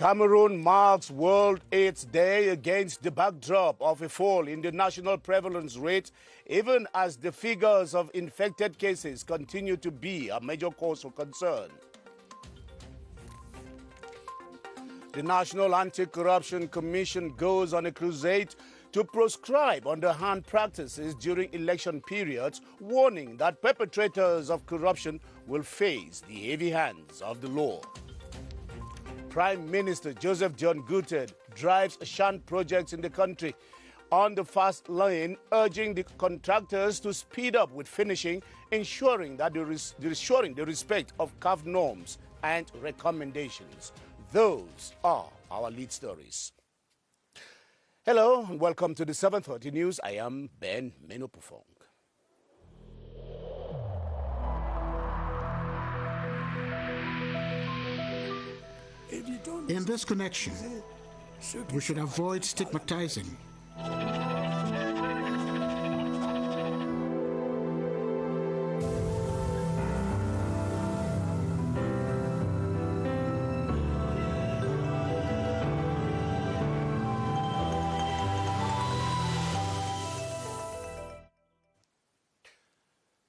Cameroon marks World AIDS Day against the backdrop of a fall in the national prevalence rate, even as the figures of infected cases continue to be a major cause for concern. The National Anti-Corruption Commission goes on a crusade to proscribe underhand practices during election periods, warning that perpetrators of corruption will face the heavy hands of the law. Prime Minister Joseph John Gutted drives shunt projects in the country on the fast lane, urging the contractors to speed up with finishing, ensuring the respect of CAF norms and recommendations. Those are our lead stories. Hello and welcome to the 7:30 News. I am Ben Menopufong. In this connection, we should avoid stigmatizing.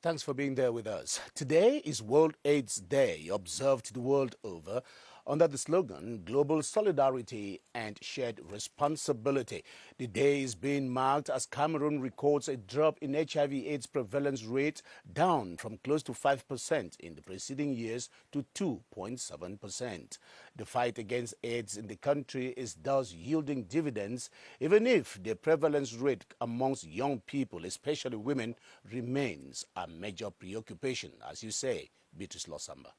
Thanks for being there with us. Today is World AIDS Day, observed the world over, under the slogan, Global Solidarity and Shared Responsibility. The day is being marked as Cameroon records a drop in HIV/AIDS prevalence rate, down from close to 5% in the preceding years to 2.7%. The fight against AIDS in the country is thus yielding dividends, even if the prevalence rate amongst young people, especially women, remains a major preoccupation, as you say, Beatrice Losamba.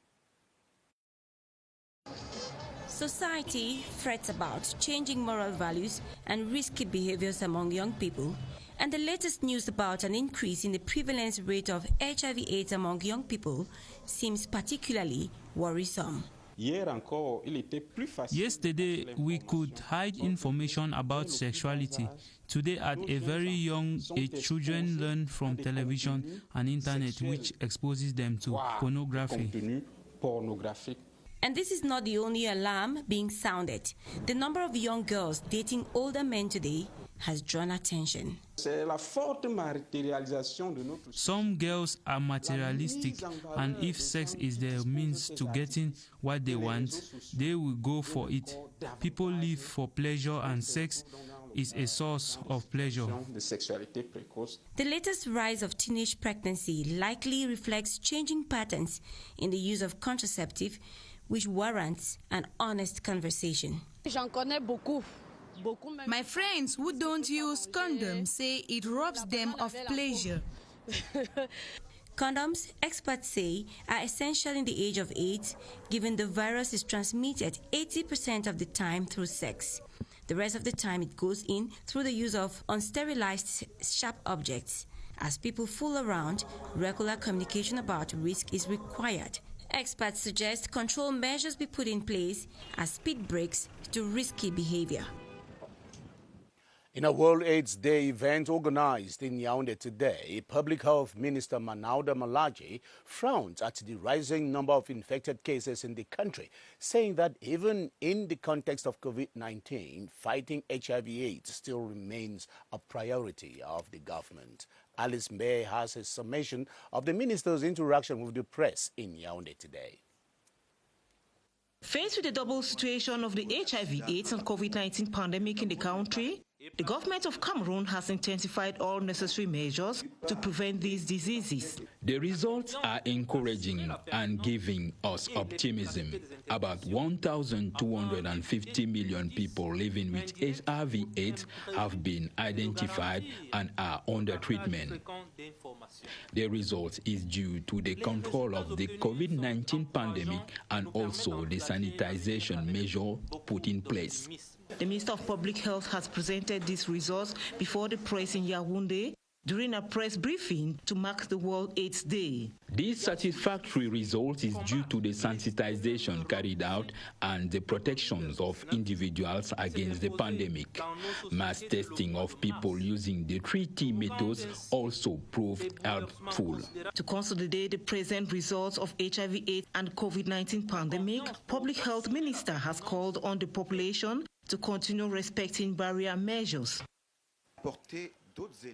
Society frets about changing moral values and risky behaviors among young people, and the latest news about an increase in the prevalence rate of HIV/AIDS among young people seems particularly worrisome. Yesterday, we could hide information about sexuality. Today, at a very young age, children learn from television and internet, which exposes them to pornography. And this is not the only alarm being sounded. The number of young girls dating older men today has drawn attention. Some girls are materialistic, and if sex is their means to getting what they want, they will go for it. People live for pleasure, and sex is a source of pleasure. The latest rise of teenage pregnancy likely reflects changing patterns in the use of contraceptive, which warrants an honest conversation. My friends who don't use condoms say it robs them of pleasure. Condoms, experts say, are essential in the age of AIDS, given the virus is transmitted 80% of the time through sex. The rest of the time it goes in through the use of unsterilized sharp objects. As people fool around, regular communication about risk is required. Experts suggest control measures be put in place as speed breaks to risky behavior. In a World AIDS Day event organized in Yaoundé today, Public Health Minister Manauda Malaji frowned at the rising number of infected cases in the country, saying that even in the context of COVID-19, fighting HIV/AIDS still remains a priority of the government. Alice May has a summation of the minister's interaction with the press in Yaoundé today. Faced with the double situation of the HIV/AIDS and COVID-19 pandemic in the country, the government of Cameroon has intensified all necessary measures to prevent these diseases. The results are encouraging and giving us optimism. About 1,250 million people living with HIV/AIDS have been identified and are under treatment. The result is due to the control of the COVID-19 pandemic and also the sanitization measure put in place. The Minister of Public Health has presented these results before the press in Yaoundé. during a press briefing to mark the World AIDS Day. This satisfactory result is due to the sensitization carried out and the protections of individuals against the pandemic. Mass testing of people using the 3T methods also proved helpful. To consolidate the present results of HIV/AIDS and COVID-19 pandemic, Public Health Minister has called on the population to continue respecting barrier measures.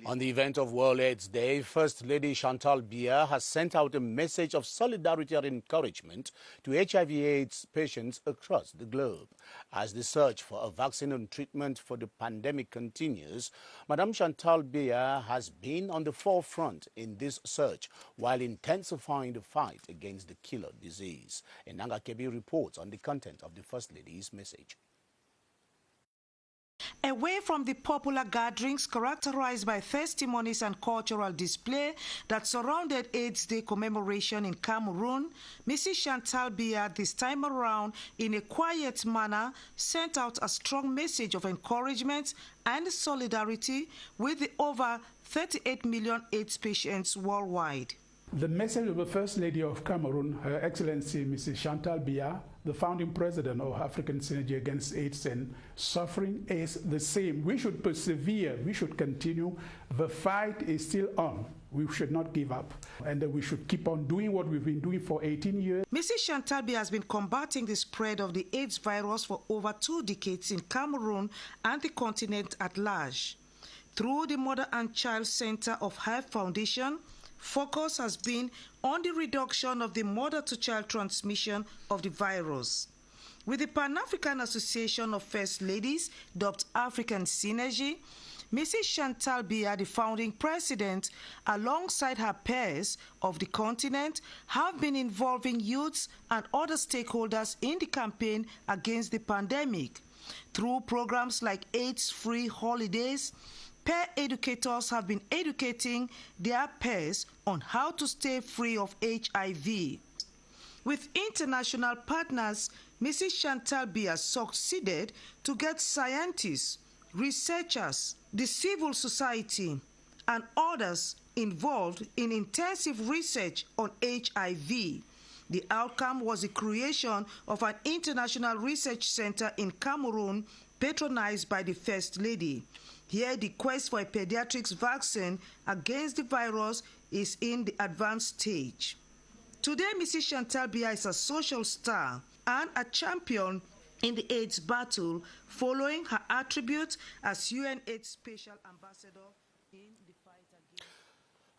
On the event of World AIDS Day, First Lady Chantal has sent out a message of solidarity and encouragement to HIV/AIDS patients across the globe. As the search for a vaccine and treatment for the pandemic continues, Madame Chantal has been on the forefront in this search while intensifying the fight against the killer disease. Enanga Kebi reports on the content of the First Lady's message. Away from the popular gatherings characterized by testimonies and cultural display that surrounded AIDS Day commemoration in Cameroon, Mrs. Chantal this time around, in a quiet manner, sent out a strong message of encouragement and solidarity with the over 38 million AIDS patients worldwide. The message of the First Lady of Cameroon, Her Excellency Mrs. Chantal, the founding president of African Synergy Against AIDS and Suffering, is the same. We should persevere. We should continue. The fight is still on. We should not give up. And we should keep on doing what we've been doing for 18 years. Mrs. Chantal has been combating the spread of the AIDS virus for over 2 decades in Cameroon and the continent at large. Through the Mother and Child Center of Health Foundation, focus has been on the reduction of the mother-to-child transmission of the virus. With the Pan-African Association of First Ladies, dubbed African Synergy, Mrs. Chantal, the founding president, alongside her peers of the continent, have been involving youths and other stakeholders in the campaign against the pandemic. Through programs like AIDS-free holidays, peer educators have been educating their peers on how to stay free of HIV. With international partners, Mrs. Chantal has succeeded to get scientists, researchers, the civil society, and others involved in intensive research on HIV. The outcome was the creation of an international research center in Cameroon, patronized by the First Lady. Here, the quest for a pediatrics vaccine against the virus is in the advanced stage. Today, Mrs. Chantal is a social star and a champion in the AIDS battle, following her attributes as UN AIDS Special Ambassador in the fight against...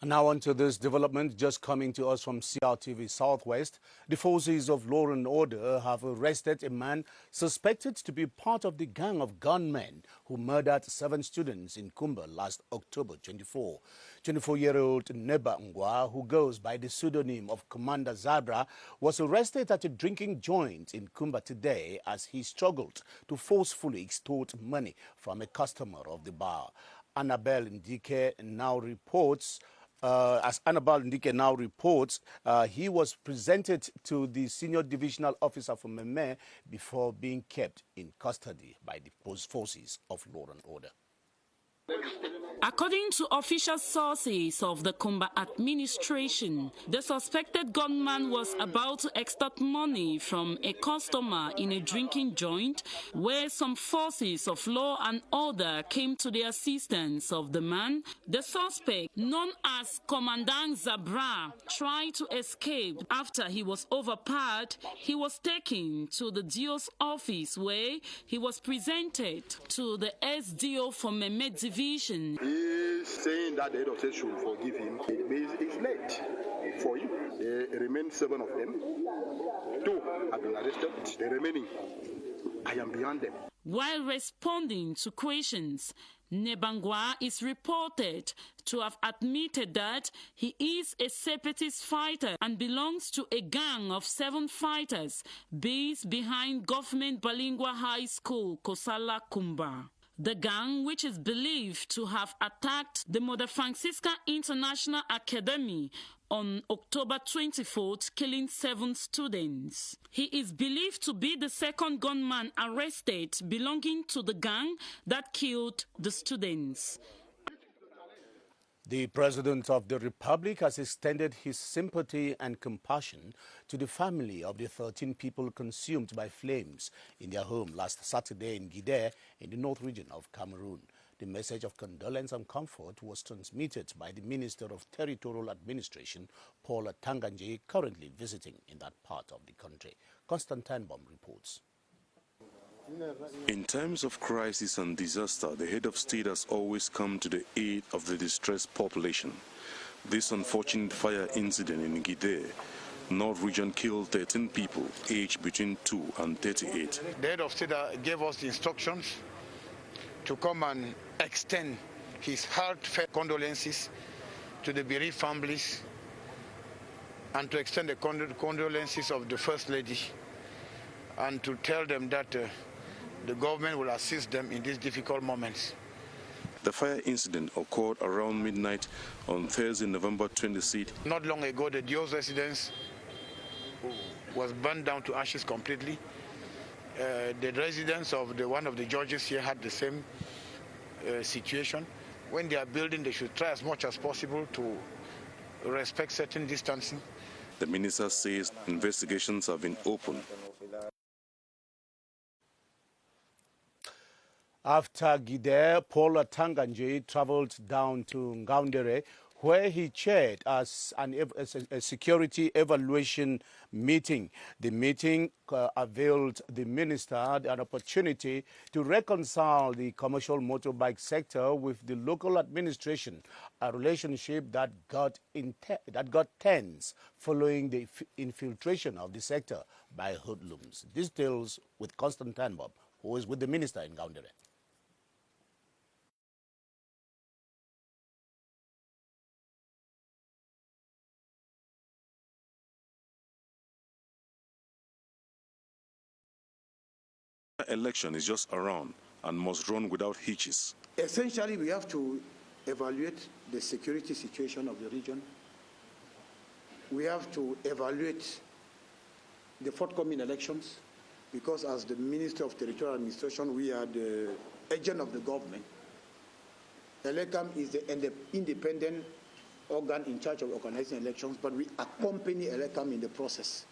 And now on to this development just coming to us from CRTV Southwest. The forces of law and order have arrested a man suspected to be part of the gang of gunmen who murdered 7 students in Kumba last October 24. 24-year-old Neba Ngwa, who goes by the pseudonym of Commander Zabra, was arrested at a drinking joint in Kumba today as he struggled to forcefully extort money from a customer of the bar. Annabelle Ndike now reports he was presented to the senior divisional officer from Kmer before being kept in custody by the forces of law and order. According to official sources of the Kumba administration, the suspected gunman was about to extort money from a customer in a drinking joint where some forces of law and order came to the assistance of the man. The suspect, known as Commandant Zabra, tried to escape. After he was overpowered, he was taken to the DO's office where he was presented to the SDO from Mehmet Division. He's saying that the head of state should forgive him. It's late for him. There remain 7 of them. 2 have been arrested. The remaining, I am beyond them. While responding to questions, Nebangwa is reported to have admitted that he is a separatist fighter and belongs to a gang of 7 fighters based behind Government Bilingual High School, Kosala Kumba. The gang, which is believed to have attacked the Mother Francisca International Academy on October 24th, killing 7 students. He is believed to be the second gunman arrested belonging to the gang that killed the students. The President of the Republic has extended his sympathy and compassion to the family of the 13 people consumed by flames in their home last Saturday in Gide, in the north region of Cameroon. The message of condolence and comfort was transmitted by the Minister of Territorial Administration, Paul Atanganje, currently visiting in that part of the country. Constantine Bomb reports. In times of crisis and disaster, the head of state has always come to the aid of the distressed population. This unfortunate fire incident in Gide, North region, killed 13 people aged between 2 and 38. The head of state gave us the instructions to come and extend his heartfelt condolences to the bereaved families and to extend the condolences of the First Lady and to tell them that the government will assist them in these difficult moments. The fire incident occurred around midnight on Thursday, November 26th. Not long ago, the Dios residence was burned down to ashes completely. The residents of one of the judges here had the same situation. When they are building, they should try as much as possible to respect certain distancing. The minister says investigations have been opened. After Gide, Paul Atanganje traveled down to Ngaoundere, where he chaired as a security evaluation meeting. The meeting availed the minister an opportunity to reconcile the commercial motorbike sector with the local administration, a relationship that got tense following the infiltration of the sector by hoodlums. Details with Constantine Bob, who is with the minister in Ngaoundere. Election is just around and must run without hitches. Essentially, we have to evaluate the security situation of the region. We have to evaluate the forthcoming elections, because as the Minister of Territorial Administration, we are the agent of the government. ELECAM is the independent organ in charge of organizing elections, but we accompany ELECAM in the process.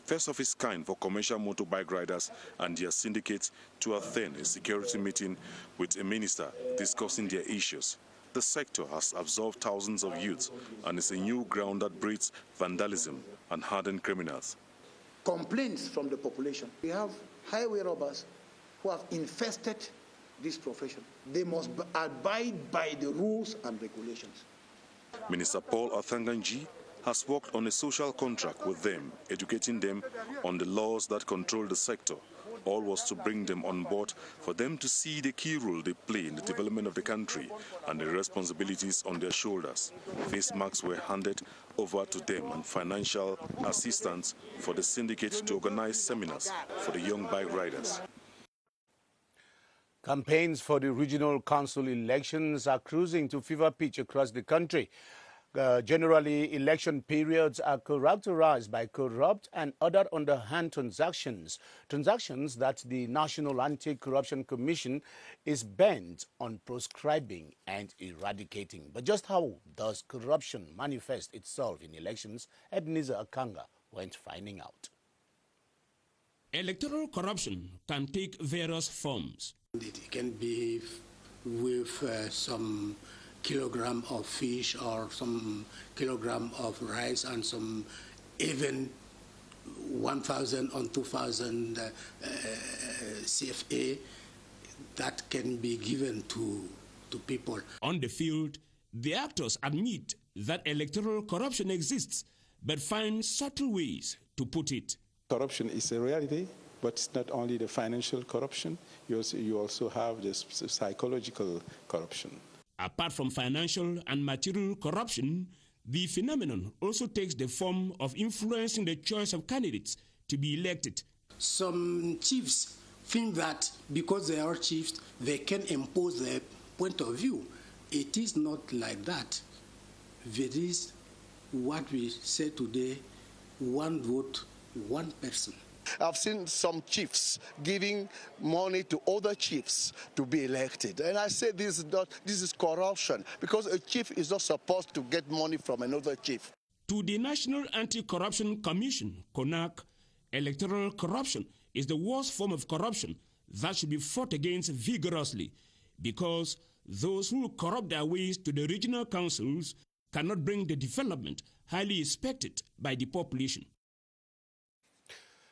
First of its kind for commercial motorbike riders and their syndicates to attend a security meeting with a minister discussing their issues. The sector has absorbed thousands of youths and is a new ground that breeds vandalism and hardened criminals. Complaints from the population. We have highway robbers who have infested this profession. They must abide by the rules and regulations. Minister Paul Atanganje has worked on a social contract with them, educating them on the laws that control the sector. All was to bring them on board for them to see the key role they play in the development of the country and the responsibilities on their shoulders. Face masks were handed over to them and financial assistance for the syndicate to organize seminars for the young bike riders. Campaigns for the regional council elections are cruising to fever pitch across the country. Generally, election periods are characterized by corrupt and other underhand transactions that the National Anti-Corruption Commission is bent on proscribing and eradicating. But just how does corruption manifest itself in elections? Ebenezer Akanga went finding out. Electoral corruption can take various forms. It can be with some kilogram of fish or some kilogram of rice and some even 1,000 or 2,000 CFA that can be given to people. On the field, the actors admit that electoral corruption exists, but find subtle ways to put it. Corruption is a reality, but it's not only the financial corruption, you also have the psychological corruption. Apart from financial and material corruption, the phenomenon also takes the form of influencing the choice of candidates to be elected. Some chiefs think that because they are chiefs, they can impose their point of view. It is not like that. There is what we say today, one vote, one person. I've seen some chiefs giving money to other chiefs to be elected. And I say this is corruption, because a chief is not supposed to get money from another chief. To the National Anti-Corruption Commission, CONAC, electoral corruption is the worst form of corruption that should be fought against vigorously, because those who corrupt their ways to the regional councils cannot bring the development highly expected by the population.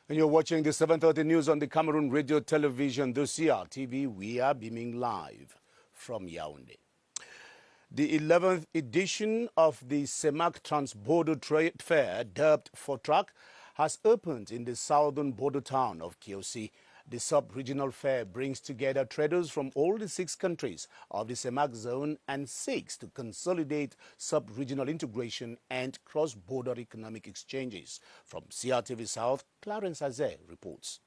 And you're watching the 7:30 news on the Cameroon Radio Television, the CRTV. We are beaming live from Yaoundé. The 11th edition of the CEMAC Trans-Border Trade Fair, dubbed FOTRAC, has opened in the southern border town of Kiosi. The sub-regional fair brings together traders from all the 6 countries of the CEMAC zone and seeks to consolidate sub-regional integration and cross-border economic exchanges. From CRTV South, Clarence Azé reports.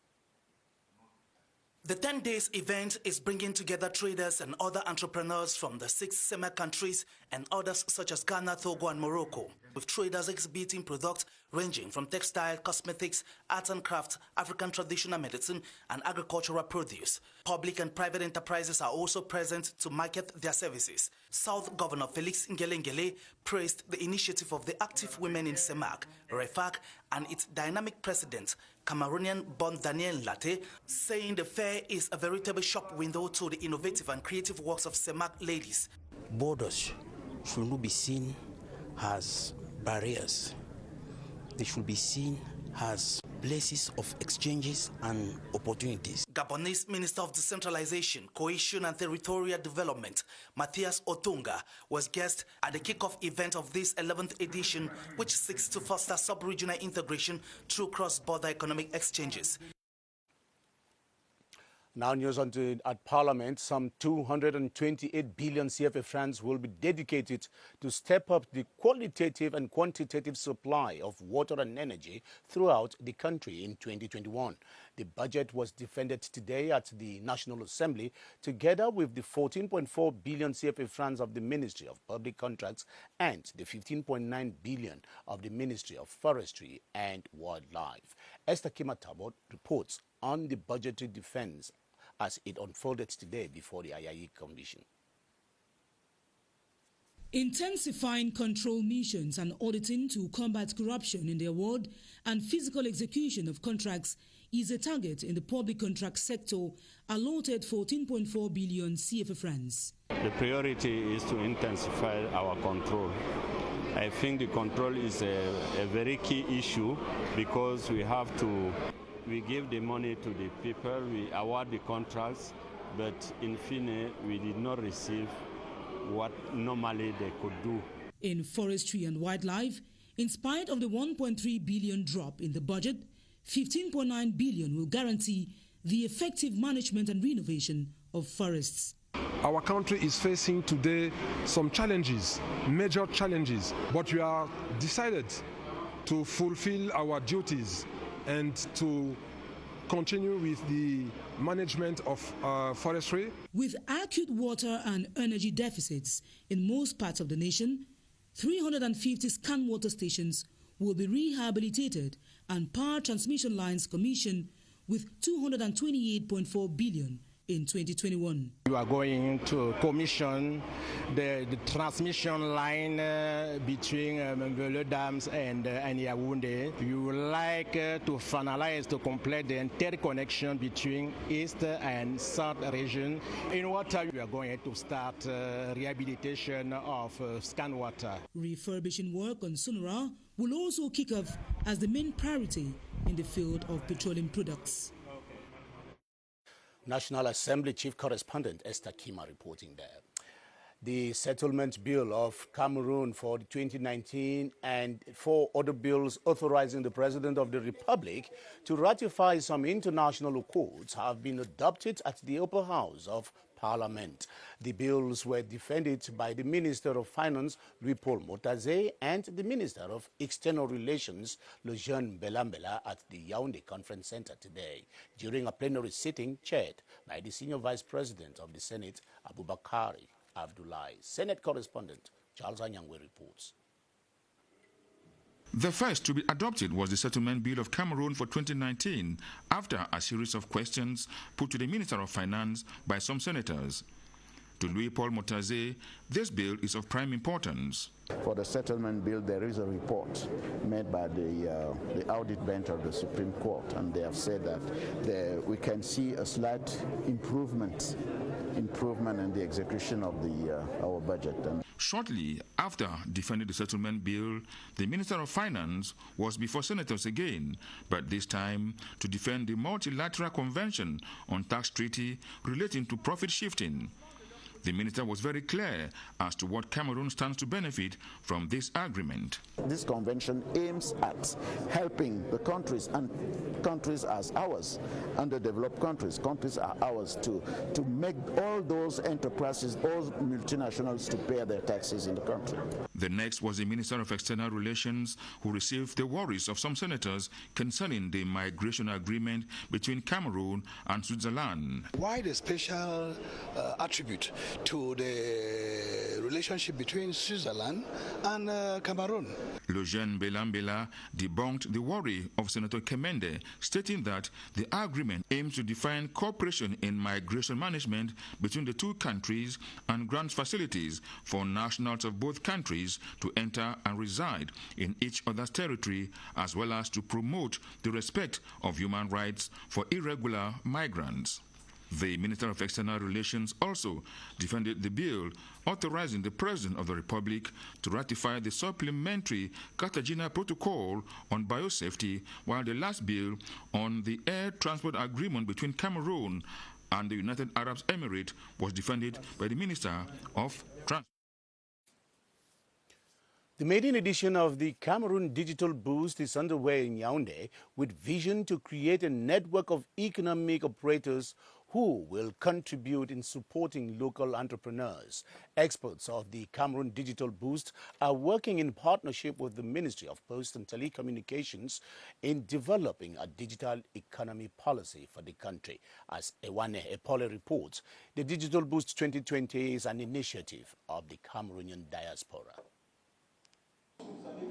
The 10 days event is bringing together traders and other entrepreneurs from the 6 CEMAC countries and others such as Ghana, Togo and Morocco, with traders exhibiting products ranging from textile, cosmetics, arts and crafts, African traditional medicine and agricultural produce. Public and private enterprises are also present to market their services. South Governor Felix Ngele praised the initiative of the active women in CEMAC, REFAC, and its dynamic president, Cameroonian-born Daniel Latte, saying the fair is a veritable shop window to the innovative and creative works of CEMAC ladies. Borders should not be seen as barriers. They should be seen as places of exchanges and opportunities. Gabonese Minister of Decentralization, Cohesion and Territorial Development, Matthias Otunga, was guest at the kickoff event of this 11th edition, which seeks to foster sub-regional integration through cross-border economic exchanges. Now news at Parliament, some 228 billion CFA francs will be dedicated to step up the qualitative and quantitative supply of water and energy throughout the country in 2021. The budget was defended today at the National Assembly, together with the 14.4 billion CFA francs of the Ministry of Public Contracts and the 15.9 billion of the Ministry of Forestry and Wildlife. Esther Kimatabot reports on the budgetary defense as it unfolded today before the IIE Commission. Intensifying control missions and auditing to combat corruption in the award and physical execution of contracts is a target in the public contract sector, allotted 14.4 billion CFA francs. The priority is to intensify our control. I think the control is a very key issue, because we give the money to the people, we award the contracts, but in fine, we did not receive what normally they could do. In forestry and wildlife, in spite of the 1.3 billion drop in the budget, 15.9 billion will guarantee the effective management and renovation of forests. Our country is facing today some challenges, major challenges, but we are decided to fulfill our duties and to continue with the management of forestry. With acute water and energy deficits in most parts of the nation, 350 scan water stations will be rehabilitated and power transmission lines commissioned with 228.4 billion in 2021. We are going to commission the transmission line between the dams and Yaoundé. We would like to finalize, to complete the interconnection between East and South region. In water, we are going to start rehabilitation of scan water. Refurbishing work on Sonora will also kick off as the main priority in the field of petroleum products. National Assembly Chief Correspondent Esther Kima reporting there. The settlement bill of Cameroon for 2019 and 4 other bills authorizing the President of the Republic to ratify some international accords have been adopted at the upper house of Parliament. The bills were defended by the Minister of Finance, Louis-Paul Motaze, and the Minister of External Relations, Lejeune Belambela, at the Yaoundé Conference Center today, during a plenary sitting chaired by the Senior Vice President of the Senate, Aboubakari Abdoulaye. Senate correspondent Charles Anyangwe reports. The first to be adopted was the Settlement Bill of Cameroon for 2019, after a series of questions put to the Minister of Finance by some senators. To Louis-Paul Motaze, this bill is of prime importance. For the settlement bill, there is a report made by the audit bench of the Supreme Court, and they have said that we can see a slight improvement in the execution of our budget. And shortly after defending the settlement bill, the Minister of Finance was before senators again, but this time to defend the multilateral convention on tax treaty relating to profit shifting. The minister was very clear as to what Cameroon stands to benefit from this agreement. This convention aims at helping the countries, and countries as ours, underdeveloped countries are ours, to make all those enterprises, all multinationals, to pay their taxes in the country. The next was the Minister of External Relations, who received the worries of some senators concerning the migration agreement between Cameroon and Switzerland. Why the special attribute to the relationship between Switzerland and Cameroon? Lejeune Belambela debunked the worry of Senator Kemende, stating that the agreement aims to define cooperation in migration management between the two countries and grants facilities for nationals of both countries to enter and reside in each other's territory, as well as to promote the respect of human rights for irregular migrants. The Minister of External Relations also defended the bill authorizing the President of the Republic to ratify the supplementary Cartagena Protocol on biosafety, while the last bill on the air transport agreement between Cameroon and the United Arab Emirates was defended by the Minister of Transport. The maiden edition of the Cameroon Digital Boost is underway in Yaoundé with vision to create a network of economic operators who will contribute in supporting local entrepreneurs. Experts of the Cameroon Digital Boost are working in partnership with the Ministry of Posts and Telecommunications in developing a digital economy policy for the country. As Ewane Epole reports, the Digital Boost 2020 is an initiative of the Cameroonian diaspora.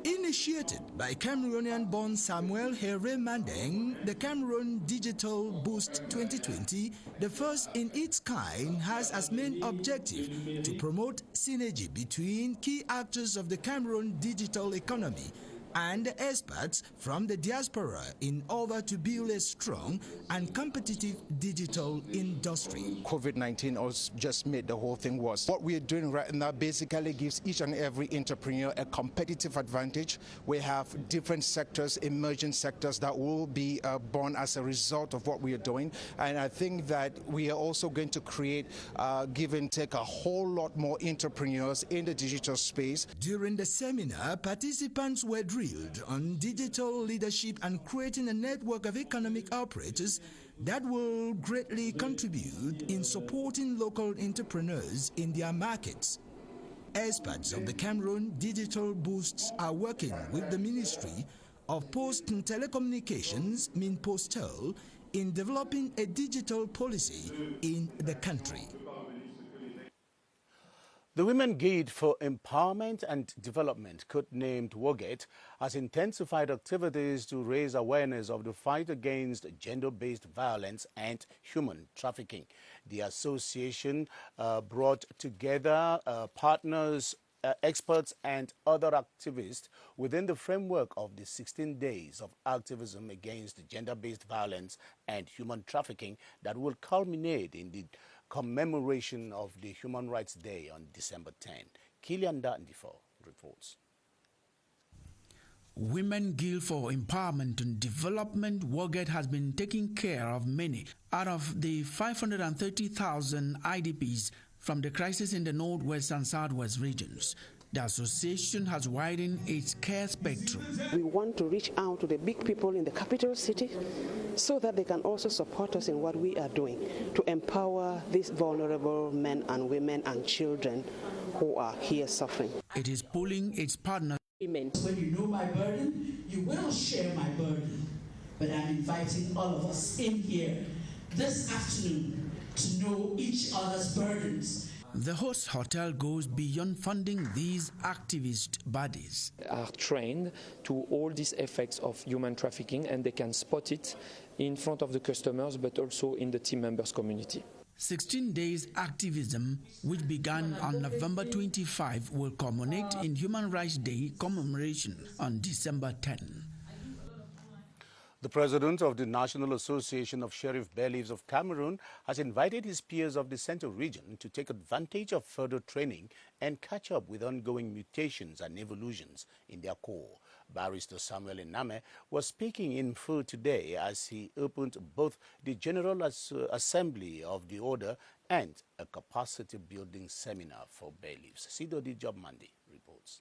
Initiated by Cameroonian-born Samuel Here Mandeng, the Cameroon Digital Boost 2020, the first in its kind, has as main objective to promote synergy between key actors of the Cameroon digital economy and experts from the diaspora in order to build a strong and competitive digital industry. COVID-19 also just made the whole thing worse. What we are doing right now basically gives each and every entrepreneur a competitive advantage. We have different sectors, emerging sectors that will be born as a result of what we are doing. And I think that we are also going to create, give and take, a whole lot more entrepreneurs in the digital space. During the seminar, participants were drilled on digital leadership and creating a network of economic operators that will greatly contribute in supporting local entrepreneurs in their markets. Experts of the Cameroon Digital Boosts are working with the Ministry of Posts and Telecommunications, MINPOSTEL, in developing a digital policy in the country. The Women Guide for Empowerment and Development, codenamed WOGET, has intensified activities to raise awareness of the fight against gender-based violence and human trafficking. The association brought together partners, experts and other activists within the framework of the 16 days of activism against gender-based violence and human trafficking that will culminate in the commemoration of the Human Rights Day on December 10. Kilian Dandifo reports. Women Guild for Empowerment and Development, WOGET, has been taking care of many out of the 530,000 IDPs from the crisis in the Northwest and Southwest regions. The association has widened its care spectrum. We want to reach out to the big people in the capital city so that they can also support us in what we are doing to empower these vulnerable men and women and children who are here suffering. It is pulling its partners. When you know my burden, you will share my burden. But I'm inviting all of us in here this afternoon to know each other's burdens. The host hotel goes beyond funding these activist bodies. Are trained to all these effects of human trafficking, and they can spot it in front of the customers, but also in the team members community. 16 days activism, which began on November 25, will culminate in Human Rights Day commemoration on December 10. The president of the National Association of Sheriff Bailiffs of Cameroon has invited his peers of the Central region to take advantage of further training and catch up with ongoing mutations and evolutions in their corps. Barrister Samuel Iname was speaking in full today as he opened both the General Assembly of the Order and a capacity-building seminar for bailiffs. Sidodi Jobmandi reports.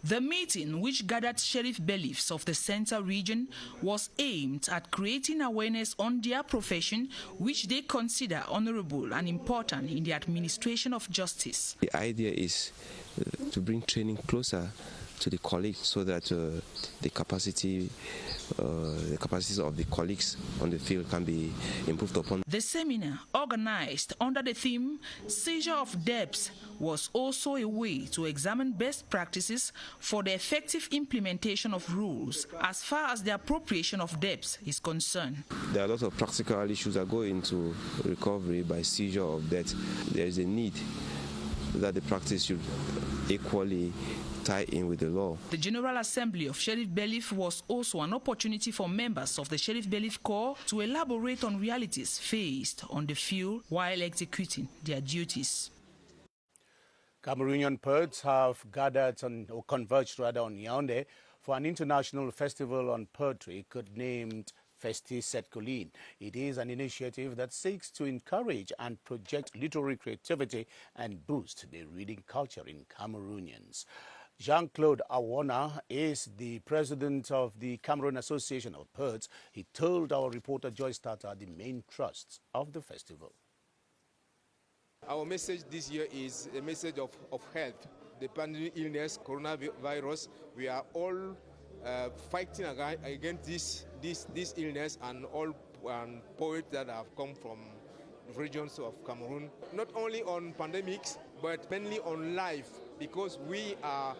The meeting, which gathered sheriff bailiffs of the Central region, was aimed at creating awareness on their profession, which they consider honorable and important in the administration of justice. The idea is to bring training closer to the colleagues so that the capacities of the colleagues on the field can be improved upon. The seminar, organized under the theme Seizure of Debts, was also a way to examine best practices for the effective implementation of rules as far as the appropriation of debts is concerned. There are a lot of practical issues that go into recovery by seizure of debt. There is a need that the practice should equally tie in with the law. The General Assembly of Sheriff Bailiff was also an opportunity for members of the Sheriff Bailiff Corps to elaborate on realities faced on the field while executing their duties. Cameroonian poets have gathered or converged on Yaoundé for an international festival on poetry codenamed Festi Set Colline. It is an initiative that seeks to encourage and project literary creativity and boost the reading culture in Cameroonians. Jean-Claude Awona is the president of the Cameroon Association of Poets. He told our reporter Joyce Tata the main thrusts of the festival. Our message this year is a message of health. The pandemic illness, coronavirus, we are all fighting against this illness, and all poets that have come from regions of Cameroon, not only on pandemics, but mainly on life, because we are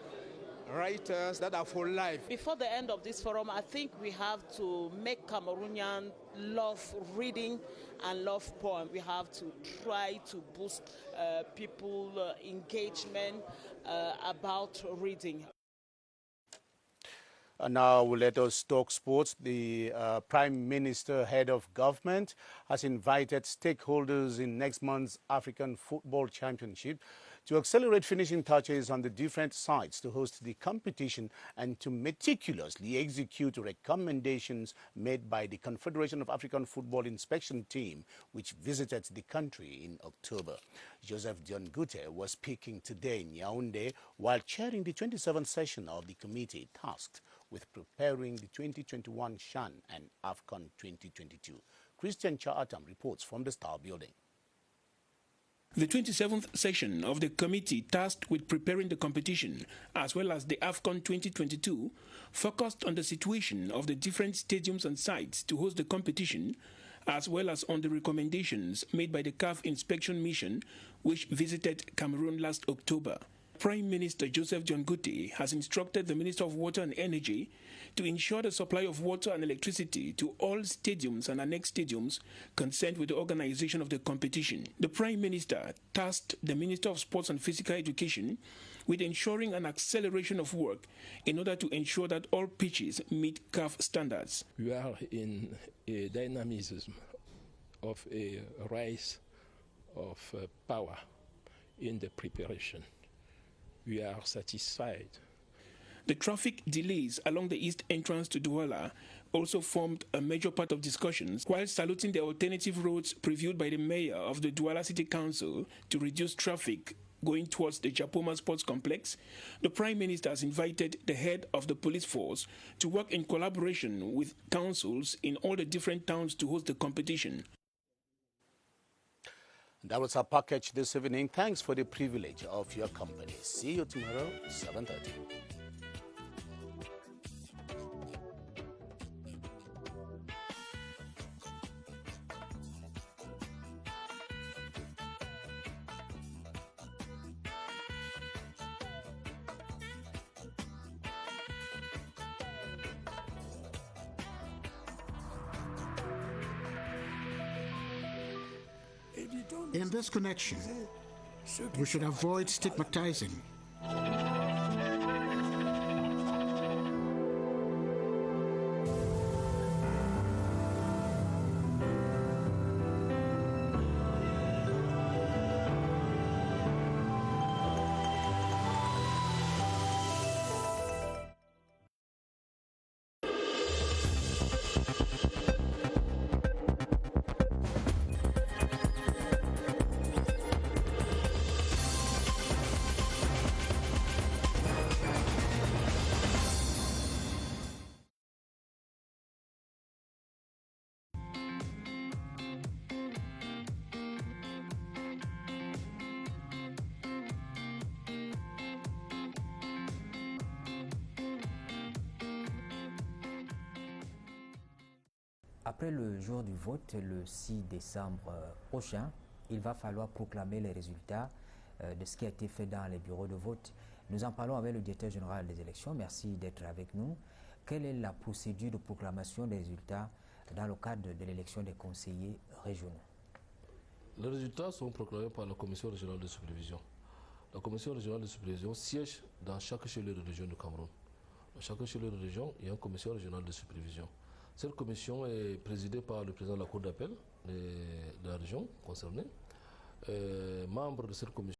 writers that are for life. Before the end of this forum, I think we have to make Cameroonians love reading and love poem. We have to try to boost people's engagement about reading. Now let us talk sports. The Prime Minister, head of government, has invited stakeholders in next month's African Football Championship to accelerate finishing touches on the different sites to host the competition and to meticulously execute recommendations made by the Confederation of African Football Inspection Team, which visited the country in October. Joseph Diongute was speaking today in Yaoundé while chairing the 27th session of the committee tasked with preparing the 2021 CHAN and AFCON 2022. Christian Chaatam reports from the Star Building. The 27th session of the committee tasked with preparing the competition, as well as the AFCON 2022, focused on the situation of the different stadiums and sites to host the competition, as well as on the recommendations made by the CAF inspection mission, which visited Cameroon last October. Prime Minister Joseph Diongute has instructed the Minister of Water and Energy to ensure the supply of water and electricity to all stadiums and annexed stadiums concerned with the organization of the competition. The Prime Minister tasked the Minister of Sports and Physical Education with ensuring an acceleration of work in order to ensure that all pitches meet CAF standards. We are in a dynamism of a rise of power in the preparation. We are satisfied. The traffic delays along the east entrance to Douala also formed a major part of discussions, while saluting the alternative roads previewed by the mayor of the Douala City Council to reduce traffic going towards the Japoma Sports Complex. The Prime Minister has invited the head of the police force to work in collaboration with councils in all the different towns to host the competition. That was our package this evening. Thanks for the privilege of your company. See you tomorrow, 7:30. In this connection, we should avoid stigmatizing. Après le jour du vote, le 6 décembre prochain, il va falloir proclamer les résultats de ce qui a été fait dans les bureaux de vote. Nous en parlons avec le directeur général des élections. Merci d'être avec nous. Quelle est la procédure de proclamation des résultats dans le cadre de l'élection des conseillers régionaux? Les résultats sont proclamés par la commission régionale de supervision. La commission régionale de supervision siège dans chaque chef-lieu de région du Cameroun. Dans chaque chef-lieu de région, il y a une commission régionale de supervision. Cette commission est présidée par le président de la Cour d'appel de la région concernée. Membre de cette commission